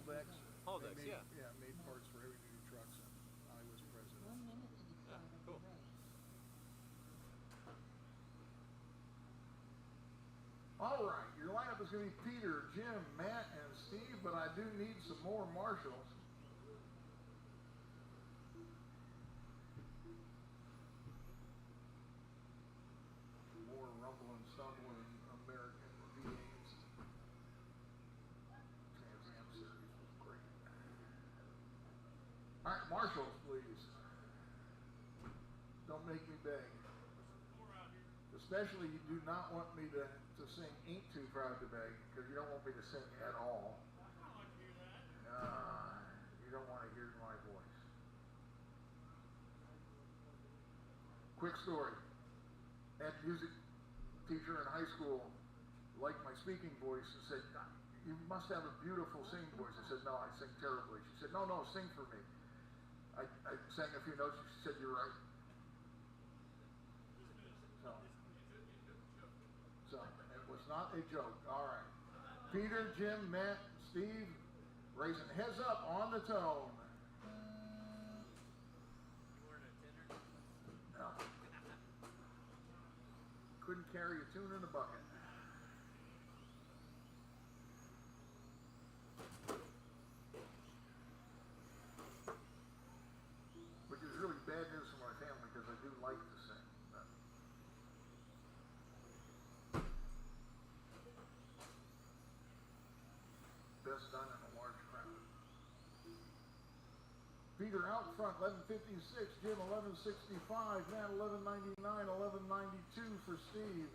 Haldex. Haldex, Made, yeah. Yeah, made parts for heavy duty trucks, and I was president. 1 minute to the Yeah, start of cool. the race. All right, your lineup is going to be Peter, Jim, Matt, and Steve, but I do need some more marshals. More rumble and stumble in American V8s. Trans Am series was great. All right, marshals, please. Don't make me beg. Especially, you do not want me to sing Ain't Too Proud to Beg, because you don't want me to sing at all. I don't like to hear that. You don't want to hear my voice. Quick story. That music teacher in high school liked my speaking voice and said, "You must have a beautiful singing voice." I said, "No, I sing terribly." She said, "No, no, sing for me." I sang a few notes. She said, "You're right." So it was not a joke. All right. Peter, Jim, Matt, Steve, raising heads up on the tone. You weren't a tenor? No. Couldn't carry a tune in a bucket. Which is really bad news for my family because I do like to sing. But best done in a large crowd. Peter out front, 11:56. Jim, 11:65. Matt, 11:99. 11:92 for Steve.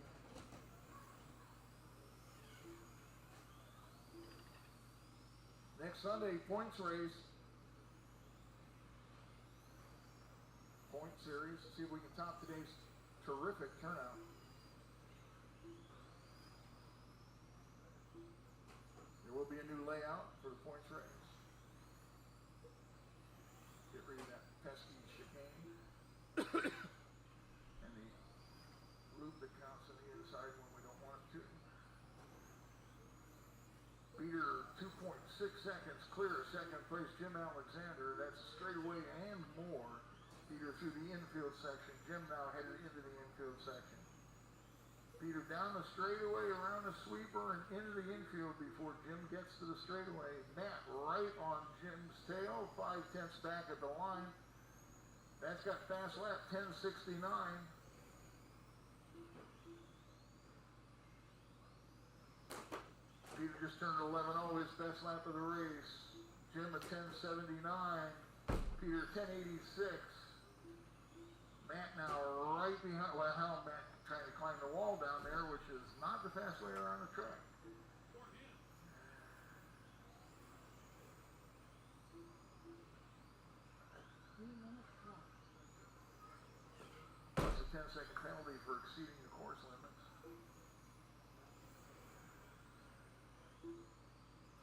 Next Sunday, points race. Point series. See if we can top today's terrific turnout. There will be a new layout for the points race. Get rid of that pesky chicane and the loop that counts on the inside when we don't want it to. Peter, 2.6 seconds clear, second place. Jim Alexander, that's straightaway and more. Peter through the infield section. Jim now headed into the infield section. Peter down the straightaway, around the sweeper, and into the infield before Jim gets to the straightaway. Matt right on Jim's tail, 5/10 back at the line. That's got fast lap, 10:69. Peter just turned 11:0, his best lap of the race. Jim at 10:79. Peter 10:86. Matt now right behind. Well, Matt trying to climb the wall down there, which is not the fast way around the track. That's a 10-second penalty for exceeding the course limits.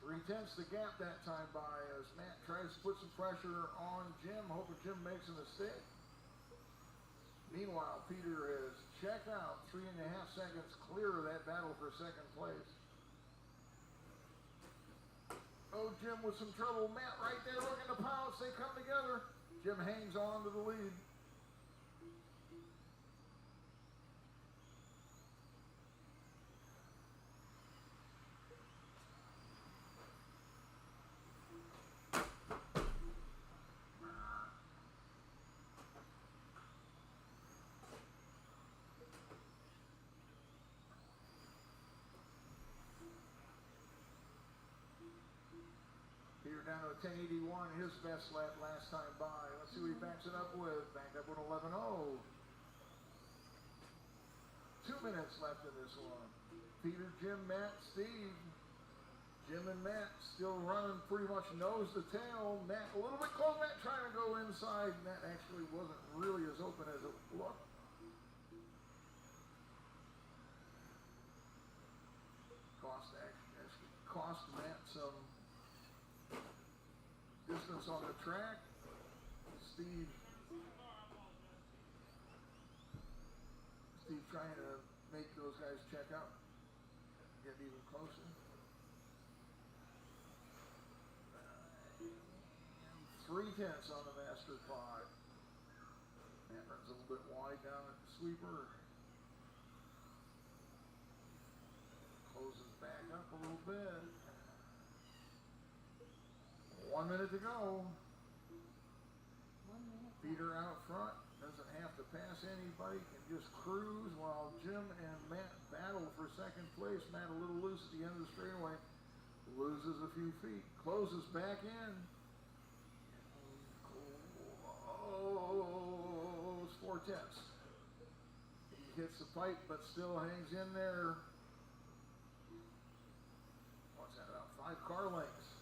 3/10 the gap that time by as Matt tries to put some pressure on Jim, hoping Jim makes a mistake. Meanwhile, Peter is checked out, 3.5 seconds clear of that battle for second place. Oh, Jim with some trouble. Matt right there looking to pounce. They come together. Jim hangs on to the lead. Peter down to a 10:81, his best lap last time by. Let's see what he backs it up with. Backed up with 11:0. 2 minutes left in this one. Peter, Jim, Matt, Steve. Jim and Matt still running pretty much nose to tail. Matt a little bit close. Matt trying to go inside. Matt actually wasn't really as open as it looked. Cost Matt some distance on the track. Steve trying to make those guys check out, get even closer. 3/10 on the master 5. Matt runs a little bit wide down at the sweeper. Closes back up a little bit. 1 minute to go. Peter out front, doesn't have to pass anybody, can just cruise while Jim and Matt battle for second place. Matt a little loose at the end of the straightaway, loses a few feet, closes back in. Oh, 4/10. He hits the pipe, but still hangs in there. What's that, about 5 car lengths?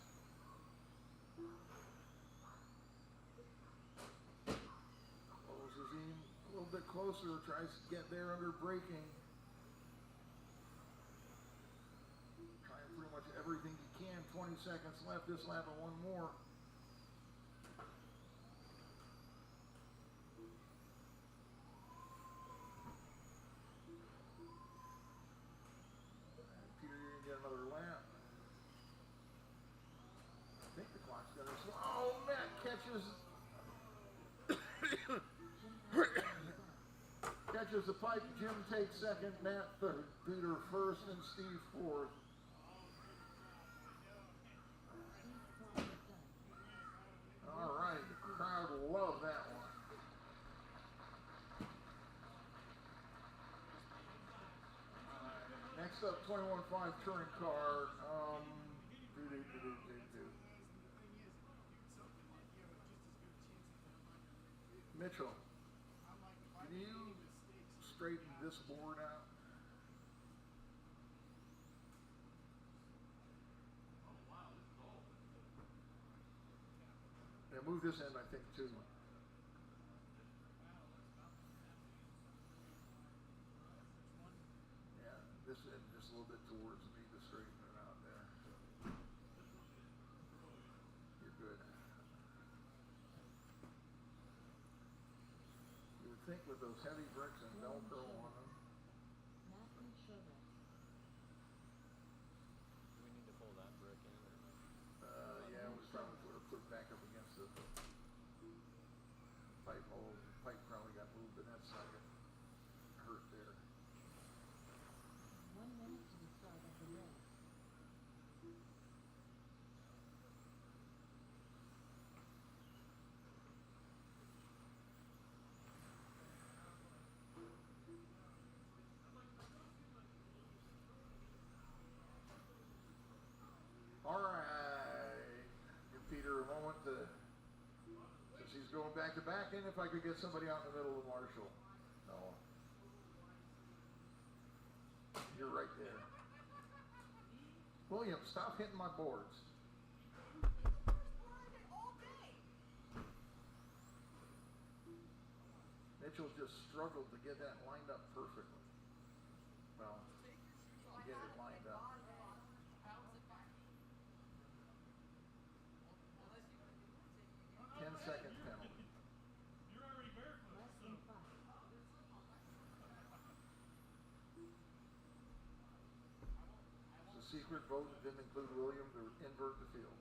Bit closer, tries to get there under braking. Trying pretty much everything he can. 20 seconds left this lap and one more. And Peter, you're gonna get another lap. I think the clock's gonna slow. Oh, Matt catches. Catches the pipe, Jim takes second, Matt third, Peter first, and Steve fourth. All right, the crowd will love that one. Next up, 21.5 touring car. Mitchell, can you straighten this board out? Yeah, move this end, I think, too. Yeah, this end just a little bit towards me to straighten it out there. You're good. You would think with those heavy bricks and Velcro on them. Yeah, we probably would have put back up against the pipe hole. The pipe probably got moved, but that's not gonna hurt there. 1 minute to the start of the race. All right, give Peter a moment to, since he's going back to back, and if I could get somebody out in the middle of Marshall. No. You're right there. William, stop hitting my boards. Mitchell just struggled to get that lined up perfectly. Well, to get it lined up. 10-second penalty. You're already barefoot. Less than 5. It's a secret vote that didn't include William to invert the field.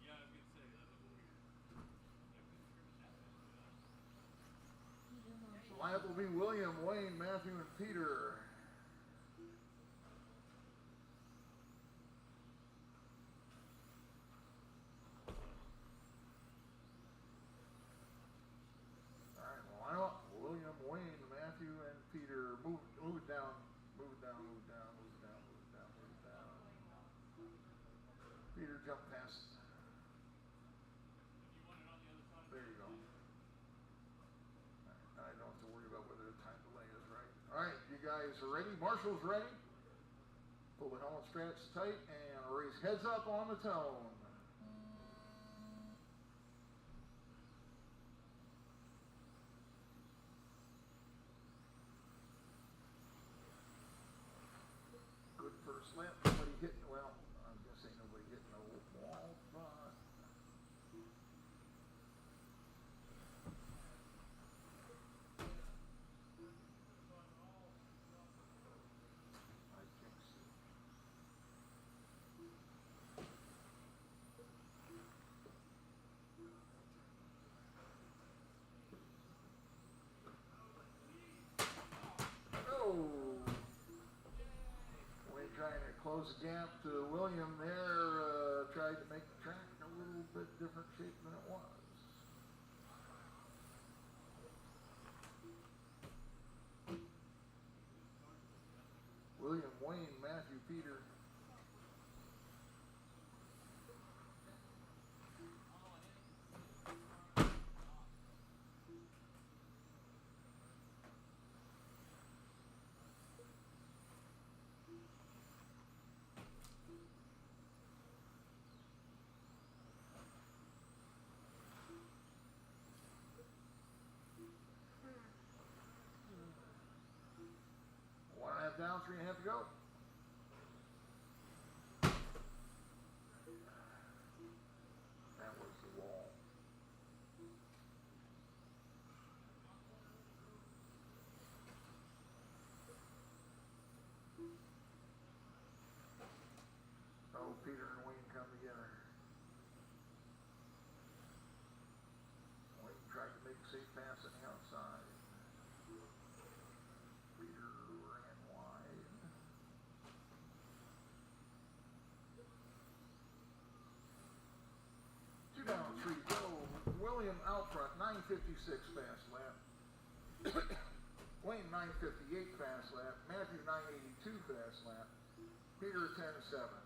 Yeah, I was gonna say that. The lineup will be William, Wayne, Matthew, and Peter. Move it down, move it down, move it down, move it down, move it down, move it down. Peter, jump past. There you go. I don't have to worry about whether the time delay is right. All right, you guys are ready? Marshall's ready. Pull the helmet straps tight and raise heads up on the tone. First lap, nobody hitting, well, I was gonna say nobody hitting the wall, but I think so. close the gap to William there, tried to make the track a little bit different shape than it was. William, Wayne, Matthew, Peter. Down, 3.5 to go. That was the wall. Oh, Peter and Wayne come together. Wayne tried to make a safe pass on the outside. Peter ran wide. Two down, three go. William out front, 9:56 fast lap. Wayne 9:58 fast lap. Matthew 9:82 fast lap. Peter 10:7.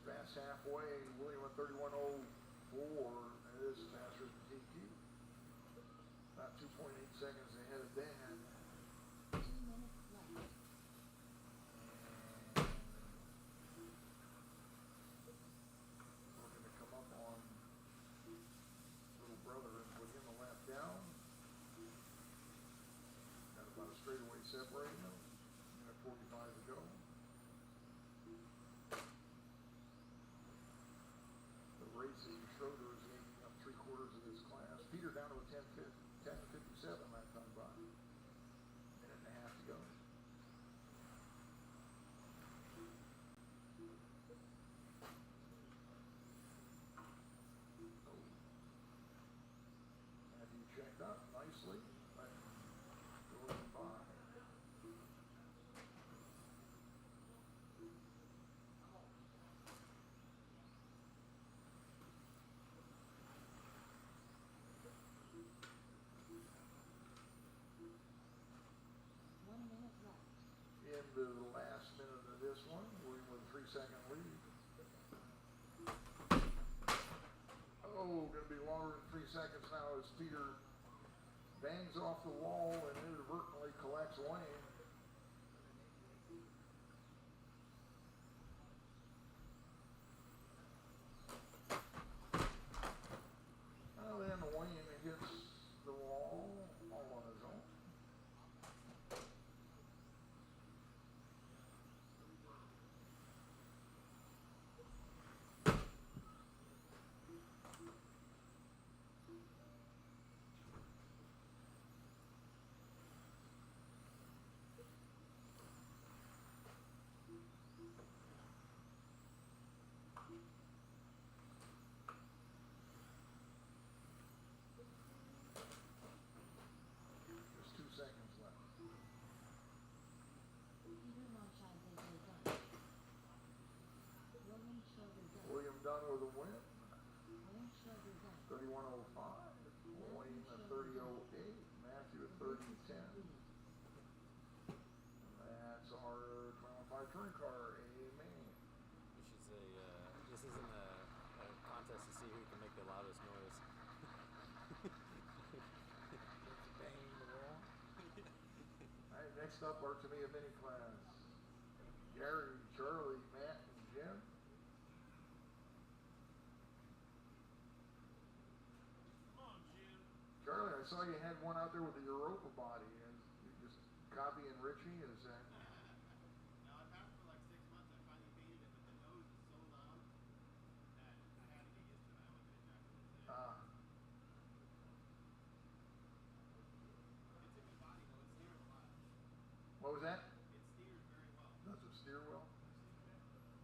Fast halfway, William at 31:04. That is faster than TQ. About 2.8 seconds ahead of Dan. 2 minutes left. Looking to come up on little brother and put him a lap down. Got about a straightaway separating them. Got 45 to go. Schroeder is making up 3/4 of his class. Peter down to a 10:57 lap time by. Minute and a half to go. Oh. Matthew checked up nicely. Going by. Into the last minute of this one, we're with a 3-second lead. Oh, gonna be longer than 3 seconds now as Peter bangs off the wall and inadvertently collects Wayne. Well, then Wayne hits the wall all on his own. Done with a win. 31:05. Wayne at 30:08. Matthew at 30:10. That's our 25 touring car. Amen. We should say this isn't a contest to see who can make the loudest noise. Bang the wall. All right, next up our Tamiya mini class. Gary, Charlie, Matt, and Jim. Come on, Jim. saw you had one out there with the Europa body. And you just copying Richie? Is that? Now I've had it for like 6 months. I finally painted it, but the nose is so loud that I had to get used to it. I only finished after today. It's a good body though. It steers a lot. What was that? It steers very well. Does it steer well?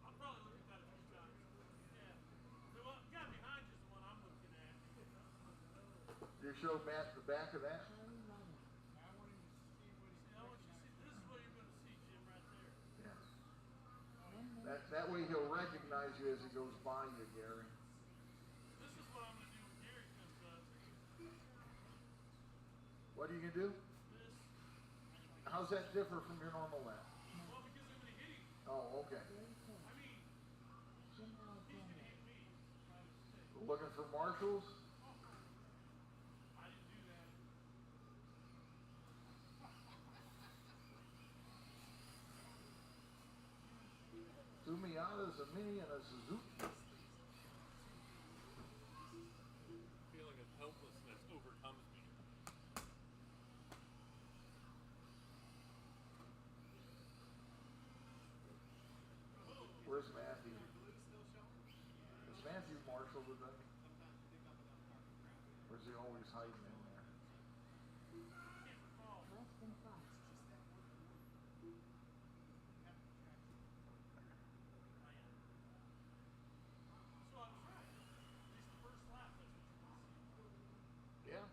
I'll probably look at that a few times. Yeah. The one guy behind you is the one I'm looking at. You show Matt the back of that? Charlie Ryder. I want him to see what he's. I want you to see. This is what you're going to see, Jim, right there. Yes. 1 minute. That way he'll recognize you as he goes by you, Gary. This is what I'm going to do when Gary comes up. What are you gonna do? This. How's that differ from your normal lap? Well, because I'm going to hit him. Oh, okay. Gary Cook. I mean, Jim he's going to Alexander. hit me. Trying to stay. Looking for marshals? I didn't do that. Two Miatas, a Mini, and a Suzuki. Feeling of helplessness overcomes me. Where's Matthew? Is Matthew Marshall with them? Or is he always hiding in there? Less than 5. So I was right. At least the first lap, that's what you're going to see. Yeah.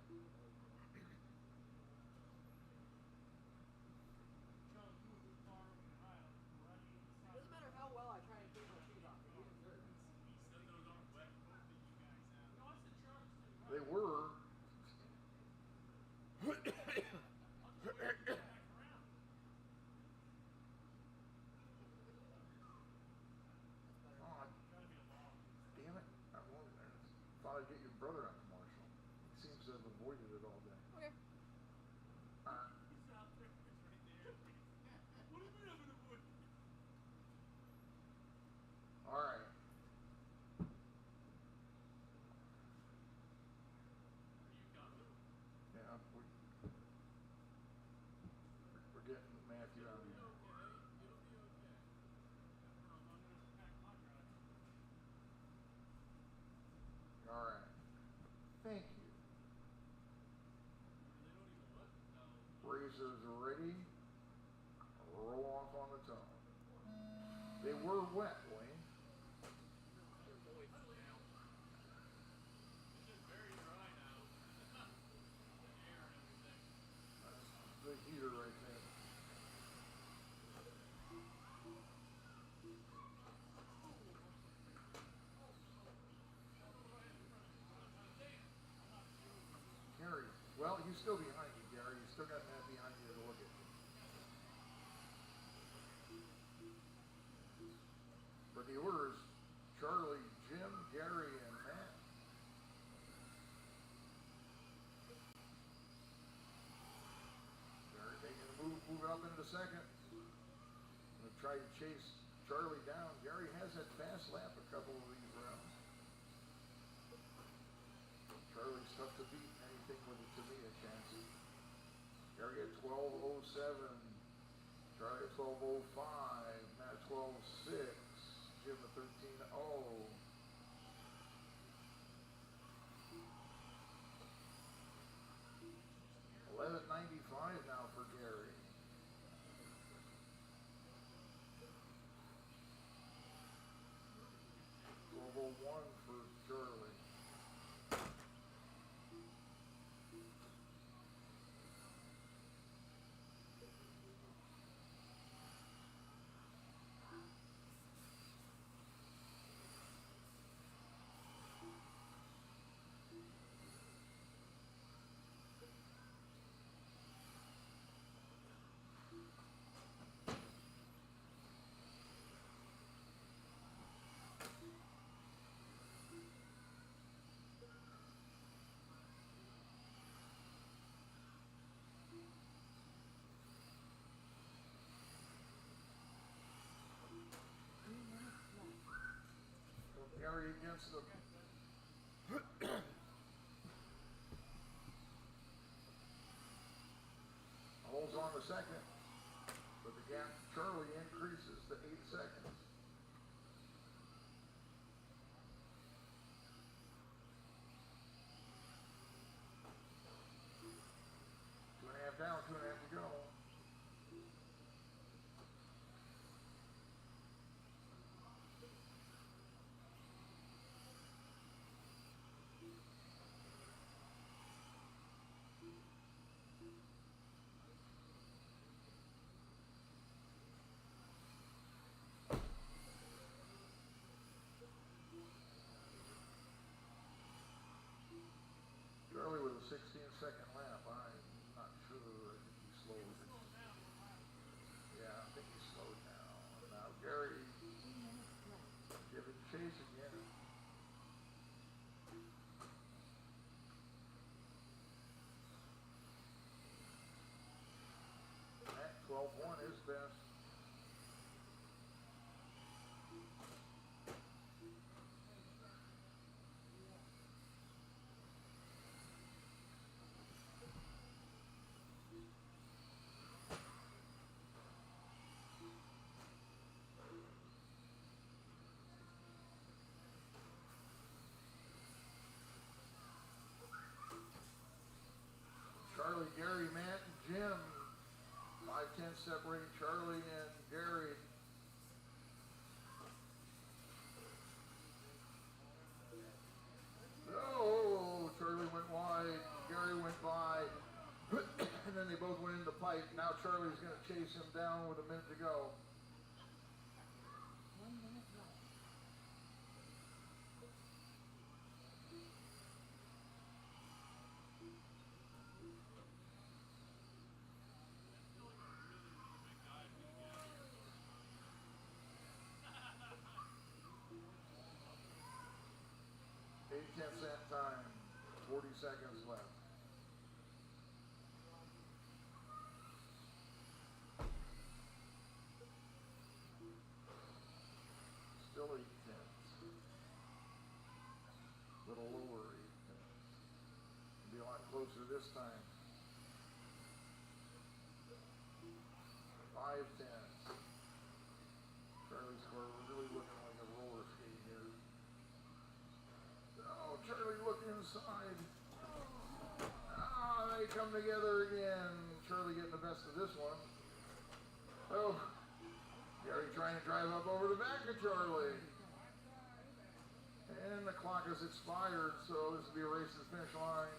Charles, you were far over the aisle, right inside. Doesn't matter how well I try and take my shoes off. It is dirt. Those aren't wet. Both of you guys have. No, I said Charles too. Right? They were. I'll just wait till you get back around. Oh, Gotta be a law. damn it. I thought I'd get your brother out to Marshall. He seems to have avoided it all day. Okay. He's out there. It's right there. What do you mean I'm gonna avoid? All right. Are you coming? Yeah, we're getting Matthew out of It'll be here. okay. It'll be okay. I'm gonna pack my drive. All right. Thank you. They don't even look. No. Razors ready. Roll off on the tongue. They were wet, Wayne. It's just very dry now. The air and everything. That's the heater right there. Gary, well, he's still behind you, Gary. You still got Matt behind you to look at. But the order is Charlie, Jim, Gary, and Matt. Gary making a move, moving up into second. Gonna try to chase Charlie down. Gary has that fast lap a couple of these rounds. Charlie's tough to beat. Anything with a Tamiya chance. Gary at 12:07. Charlie at 12:05. Matt at 12:06. Jim at 13:0. $11.95 now for Gary. $12:01 for Charlie. Gary against the on the second, but the gap to Charlie increases to 8 seconds. 2.5 down, 2.5 to go. Charlie with a 16-second lap. I'm not sure. I think he slowed. Yeah, I think he slowed down. Now Gary 2 minutes left. giving chase again. At 12.1 is best. Charlie, Gary, Matt, and Jim. 5-10 separating Charlie and Gary. Oh, Charlie went wide. Gary went by. And then they both went into the pipe. Now Charlie's going to chase him down with a minute to go. 1 minute left. Cent time. 40 seconds left. Still 8 tenths. Little lower 8 tenths. Be a lot closer this time. 5 tenths. Charlie's car really looking like a roller skate here. Oh, Charlie, look inside. Ah, they come together again. Charlie getting the best of this one. Oh, Gary trying to drive up over the back of Charlie. And the clock has expired, so this will be a race to the finish line.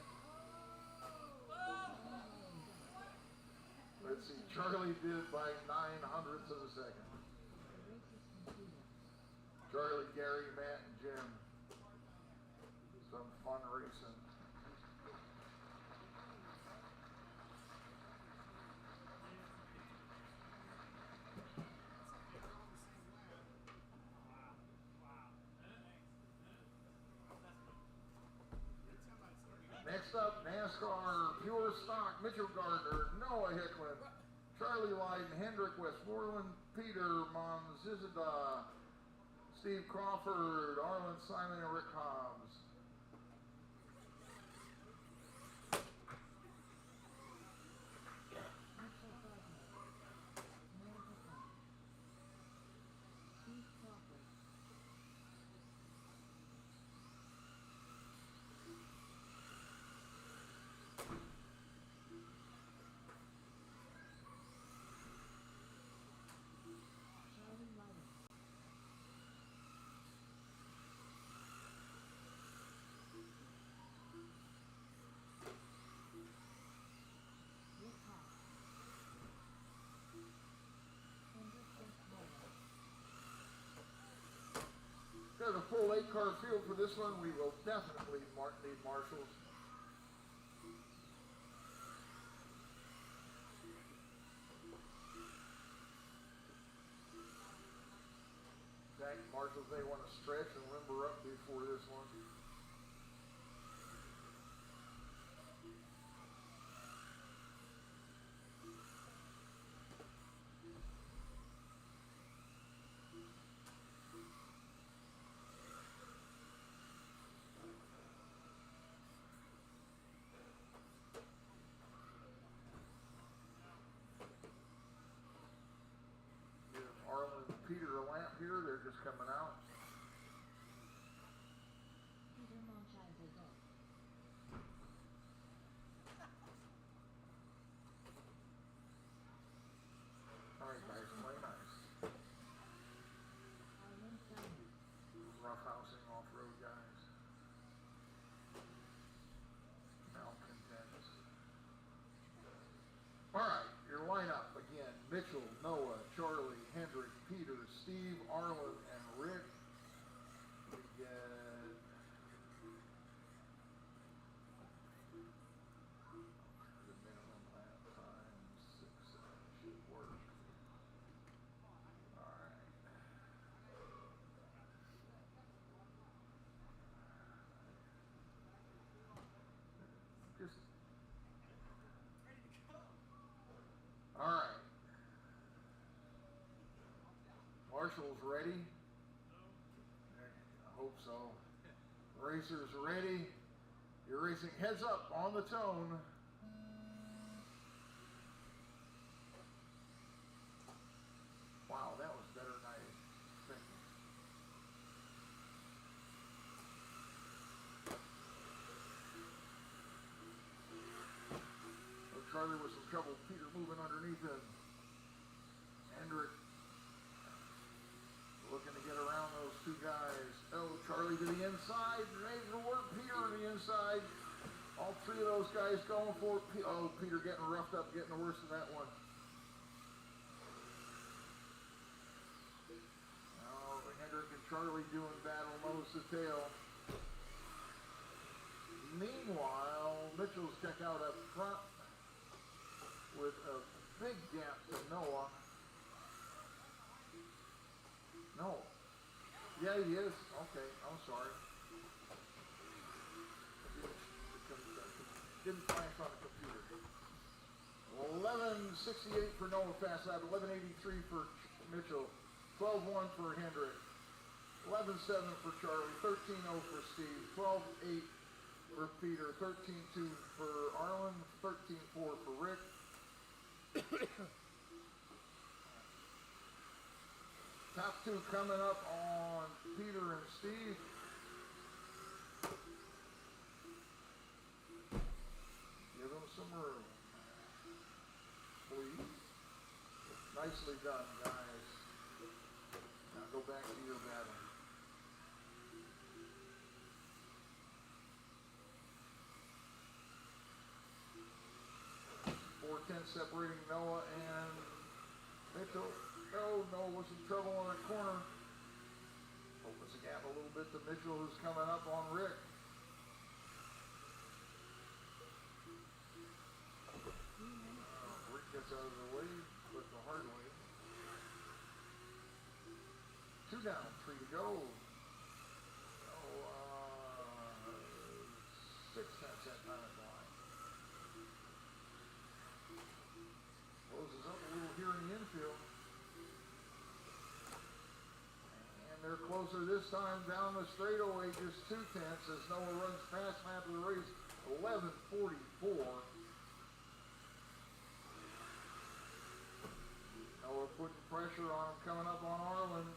Let's see, Charlie did it by 9/100ths of a second. The race is concluded. Charlie, Gary, Matt, and Jim. Some fun racing. Next up, NASCAR Pure Stock, Mitchell Gardner, Noah Hicklin, Charlie Lydon, Hendrick Westmoreland, Peter Monzizada, Steve Crawford, Arlen Simon, and Rick Hobbs. Mitchell Gardner. Noah Hicklin. Steve Crawford. Charlie Lydon. Rick Hobbs. Hendrick Westmoreland. Got a full 8-car field for this one. We will definitely need marshals. Zach marshals may want to stretch and limber up before this one. here. They're just coming out. Peter Monchide Rick. All right, guys, play nice. Arlen Simon. Roughhousing off-road guys. Malcontents. All right, your lineup again: Mitchell, Noah, Charlie, Hendrick, Peter, Steve, Arlen, and Rick. We get the minimum lap time 6 should work. All right. Just all right. Marshall's ready. I hope so. Racers ready. You're racing heads up on the tone. Wow, that was better than I think. Oh, Charlie with some trouble. Peter moving underneath him. Hendrick looking to get around those two guys. Oh, Charlie to the inside. Able to work Peter on the inside. All three of those guys going for it. Oh, Peter getting roughed up, getting the worst of that one. Oh, Hendrick and Charlie doing battle nose to tail. Meanwhile, Mitchell's check out up front with a big gap to Noah. No. Yeah, he is. Okay, I'm sorry. Didn't flash on the computer. 11:68 for Noah fast lap. 11:83 for Mitchell. 12:1 for Hendrick. 11:7 for Charlie. 13:0 for Steve. 12:8 for Peter. 13:2 for Arlen. 13:4 for Rick. Top two coming up on Peter and Steve. Give them some room, please. Nicely done, guys. Now go back to your battle. .4 separating Noah and Mitchell. Oh, Noah was in trouble in the corner. Opens the gap a little bit to Mitchell, who's coming up on Rick. Rick gets out of the way, but the hard way. 2 down, 3 to go. Oh, 6 tenths that time at line. Closes up a little here in the infield. And they're closer this time down the straightaway, just 2 tenths as Noah runs fast lap of the race, 11:44. Noah putting pressure on him, coming up on Arlen.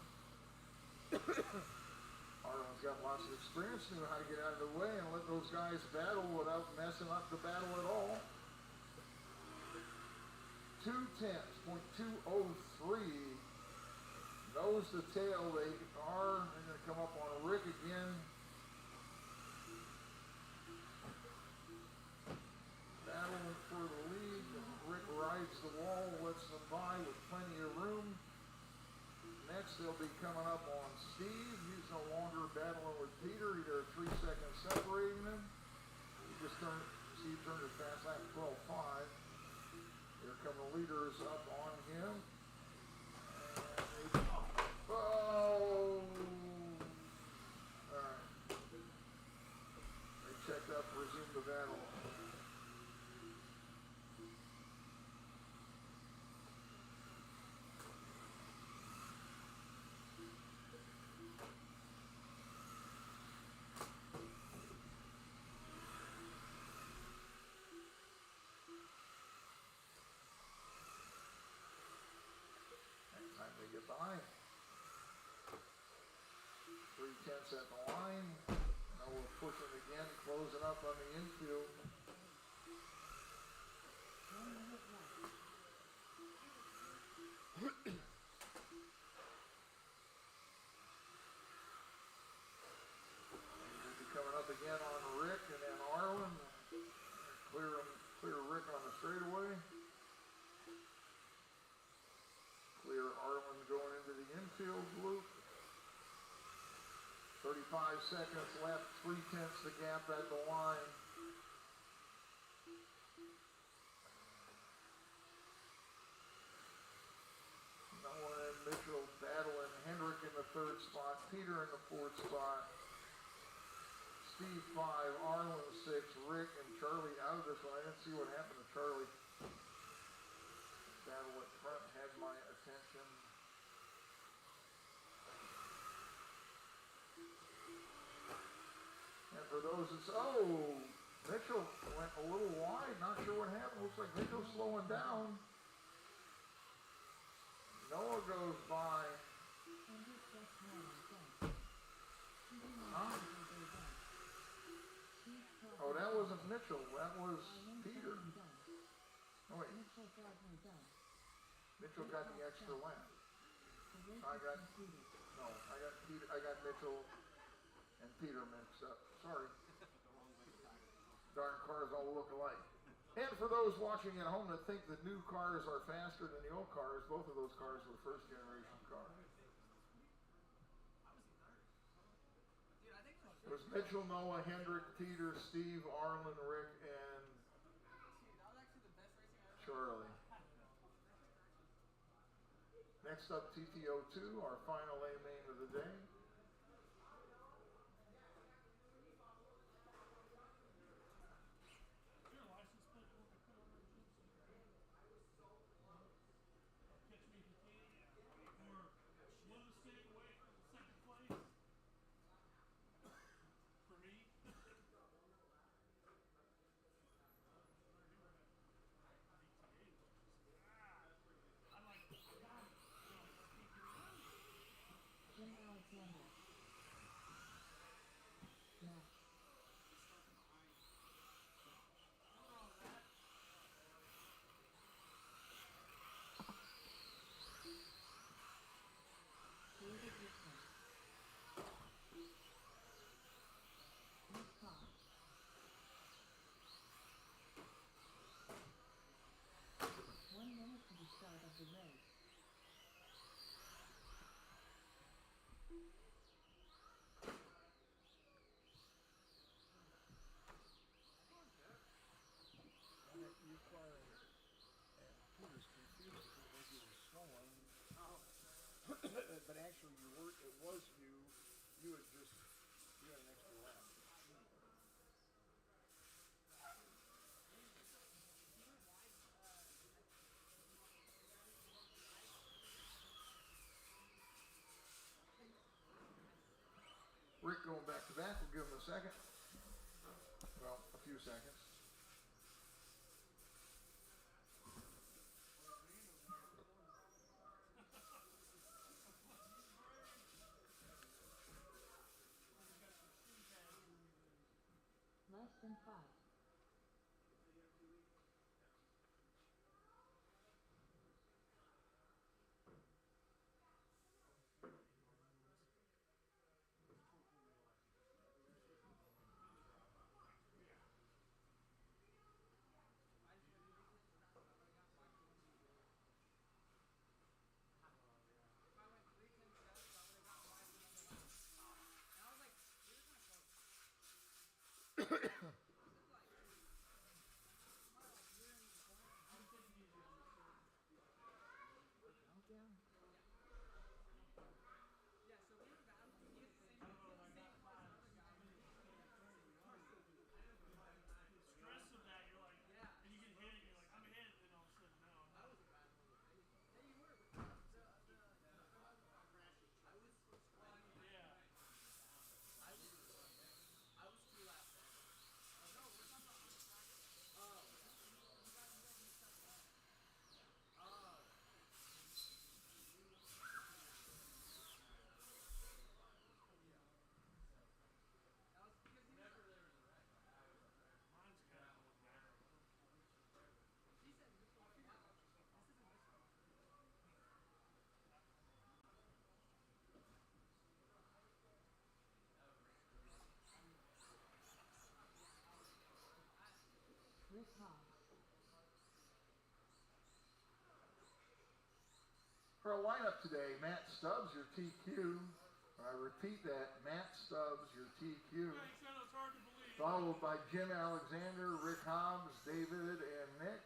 Arlen's got lots of experience, knew how to get out of the way and let those guys battle without messing up the battle at all. 2 tenths, .203. Nose to tail, they're going to come up on Rick again. Battling for the lead. Rick rides the wall, lets them by with plenty of room. Next, they'll be coming up on Steve. He's no longer battling with Peter. They're 3 seconds separating them. Steve turned his fast lap 12:5. Here come the leaders up on him. And oh! Alright. They checked up, resumed the battle. Next time they get by. 3/10 at the line. Now we'll push it again, closing up on the infield. 1 minute left. We'll be coming up again on Rick and then Arlen. Clear Rick on the straightaway. Clear Arlen going into the infield loop. 35 seconds left, 3/10 the gap at the line. Noah and Mitchell battling. Hendrick in the 3rd spot, Peter in the 4th spot. Steve 5, Arlen 6, Rick and Charlie out of this one. I didn't see what happened to Charlie. Battle at front had my attention. And for those that Mitchell went a little wide, not sure what happened. Looks like Mitchell's slowing down. Noah goes by. And this just one done. Huh? Oh, that wasn't Mitchell, that was Peter. Oh wait, Mitchell Gardner done. Mitchell got the extra lap. The race I is got- concluded. No, I got Mitchell and Peter mixed up. Sorry. Darn cars all look alike. And for those watching at home that think the new cars are faster than the old cars, both of those cars were 1st generation cars. It was Mitchell, Noah, Hendrick, Peter, Steve, Arlen, Rick, and Charlie. Next up, TTO2, our final A main of the day. Is your license plate the one they put on our jeeps? Catch me if you can. Or one mistake away from 2nd place. For me. I'm like, God, Jim Alexander. Match. David Whitman. Nick Cox. 1 minute to the start of the race. You car and Peter's confused because you were slowing. But actually you weren't, it was you. You had an extra lap. Rick going back to back, we'll give him a second. Well, a few seconds. Less than 5. Countdown. stress of that, you're like, and you get hit, you're like, I'm ahead, and then all of a sudden, no, I'm not. Yeah. Cobb. For our lineup today, Matt Stubbs, your TQ. I repeat that, Matt Stubbs, your TQ. Thanks, I know it's hard to believe. Followed by Jim Alexander, Rick Hobbs, David, and Nick.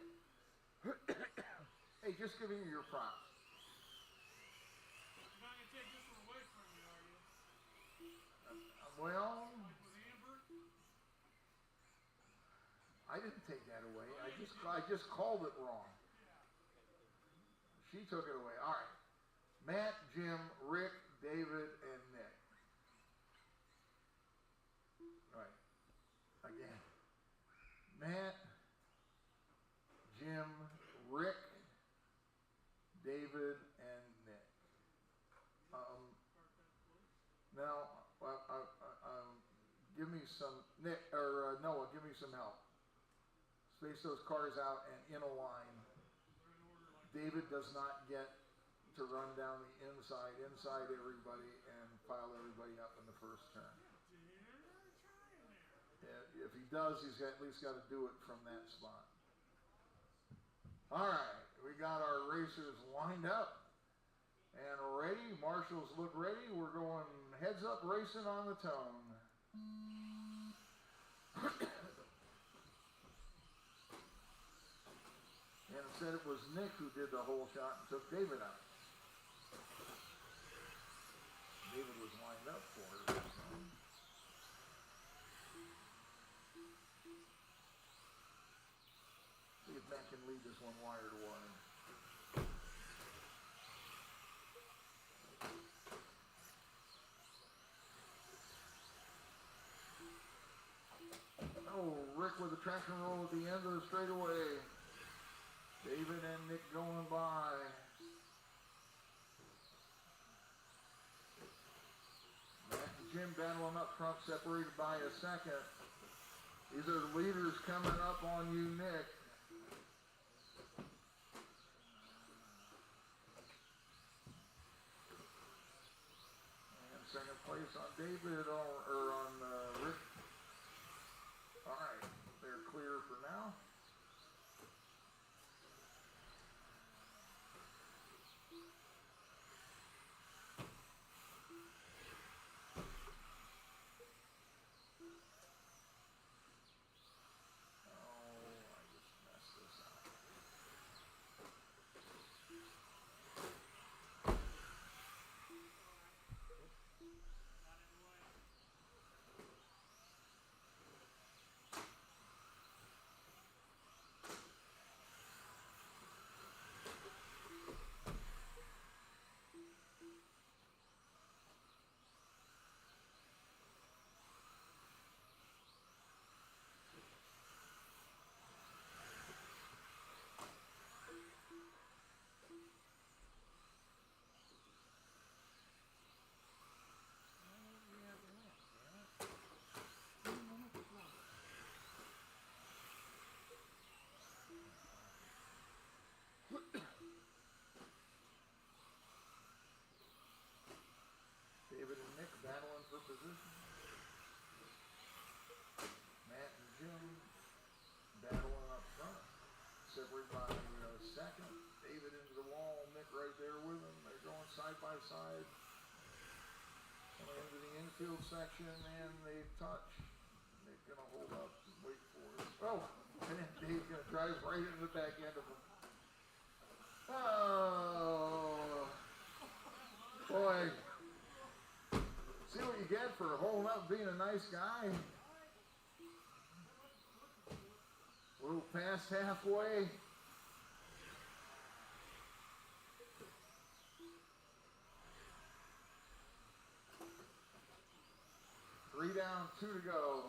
Hey, just giving you your props. You're not going to take this one away from me, are you? Well, Like with Amber? I didn't take that away. I just called it wrong. She took it away. All right. Matt, Jim, Rick, David, and Nick. All right. Again. Matt, Jim, Rick, David, and Nick. Now, give me some, Nick, or Noah, give me some help. Space those cars out and in a line. David does not get to run down the inside everybody and pile everybody up in the first turn. And if he does, he's at least got to do it from that spot. All right, we got our racers lined up and ready. Marshals look ready. We're going heads up racing on the tone. And instead it was Nick who did the whole shot and took David out. David was lined up for it. So. See if Matt can lead this one wire to wire. Oh, Rick with the traction roll at the end of the straightaway. David and Nick going by. Matt and Jim battling up front, separated by a second. These are the leaders coming up on you, Nick. And second place on David or on Rick. All right, they're clear for now. David and Nick battling for position. Matt and Jim battling up front. Separated by a second. David into the wall. Nick right there with him. They're going side by side. Coming into the infield section and they touch. Nick gonna hold up and wait for it. Oh! And then Dave's gonna drive right into the back end of him. Oh! Boy. See what you get for holding up being a nice guy. A little past halfway. Three down, 2 to go.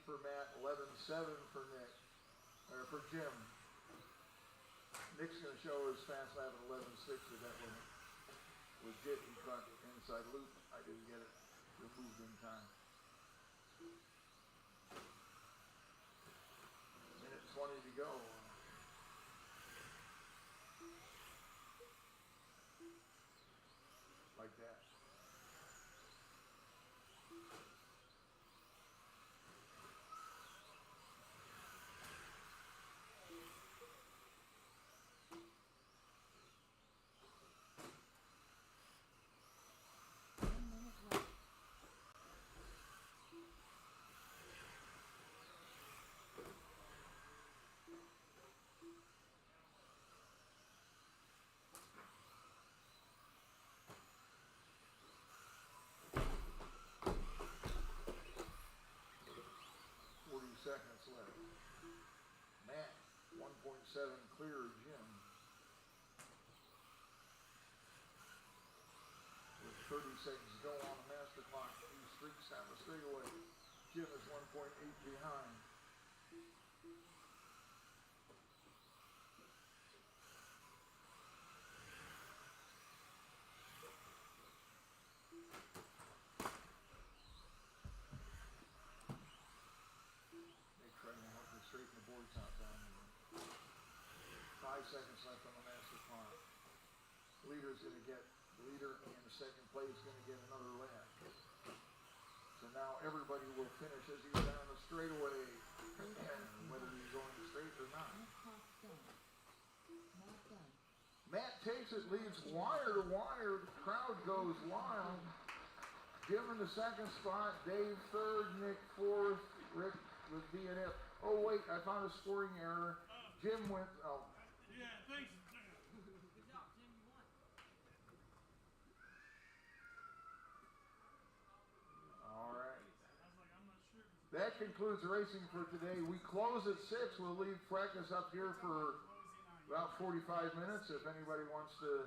For Matt, 11-7 for Nick, or for Jim. Nick's going to show his fast lap at 11-6 with that one. Legit, he caught inside loop. I didn't get it removed in time. 1.7 clear Jim. With 30 seconds to go on the master clock, he streaks down the straightaway. Jim is 1.8 behind. Nick trying to help me straighten the boards out down here. 5 seconds left on the master clock. Leader's going to get, leader in second place is going to get another lap. So now everybody will finish as he's down the straightaway, whether he's going straight or not. Half done. Not done. Matt takes it, leads wire to wire. The crowd goes wild. Jim in the second spot, Dave third, Nick fourth, Rick with DNF. Oh wait, I found a scoring error. Jim went, oh. Yeah, thanks. Good job, Jim. You won. All right. I was like, I'm not sure. That concludes the racing for today. We close at 6. We'll leave practice up here for about 45 minutes if anybody wants to